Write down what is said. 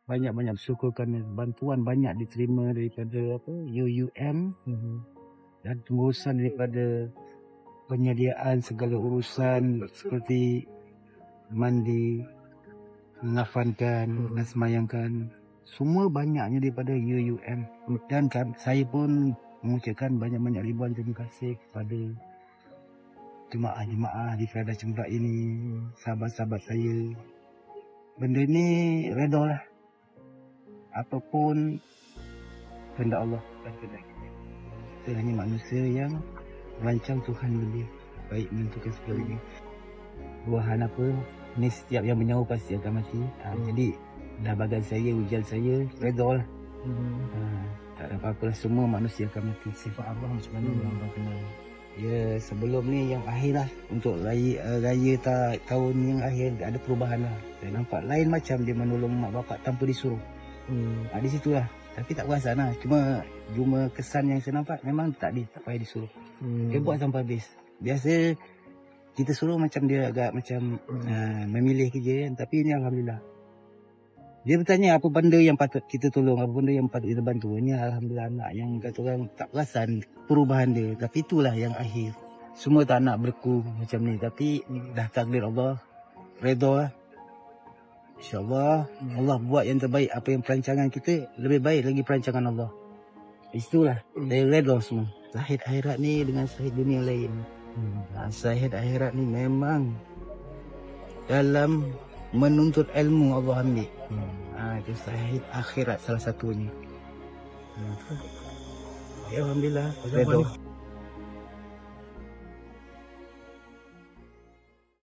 banyak-banyak bersyukur kerana bantuan banyak diterima daripada UUM dan pengurusan daripada penyediaan segala urusan seperti mandi, mengafankan dan semayangkan. Semua banyaknya daripada UUM. Dan saya pun mengucapkan banyak-banyak ribuan terima kasih kepada jemaah-jemaah di Keradaan Cempedak ini, sahabat-sahabat saya. Benda ni reda lah. Apapun kehendak Allah dan kehendak kita. Kita hanya manusia yang merancang, Tuhan lebih baik menentukan segalanya. Buahan apa, ni setiap yang bernyawa pasti akan mati. Jadi dah bagan saya, ujian saya, reda lah. Tak ada apa-apa lah, semua manusia akan mati. Sifat Abah macam mana yang Abah kenal? Ya, sebelum ni yang akhir lah. Untuk raya tahun yang akhir ada perubahan lah. Saya nampak lain macam dia menolong mak bapak tanpa disuruh. Di situ lah. Tapi tak perasan lah. Cuma kesan yang saya nampak memang tak payah disuruh. Dia buat sampai habis. Biasa kita suruh macam dia agak macam memilih kerja kan. Tapi ini Alhamdulillah. Dia bertanya apa benda yang patut kita tolong, apa benda yang patut kita bantu. Ini Alhamdulillah anak yang kata orang tak perasan perubahan dia. Tapi itulah yang akhir. Semua tak nak berlaku macam ni. Tapi dah takdir Allah. Reda lah. InsyaAllah Allah buat yang terbaik. Apa yang perancangan kita lebih baik lagi perancangan Allah. Itulah. Saya reda semua. Syahid akhirat ni dengan syahid dunia lain. Syahid akhirat ni memang dalam menuntut ilmu Allah ambil. Itu syahid akhirat salah satunya. Alhamdulillah. Reda.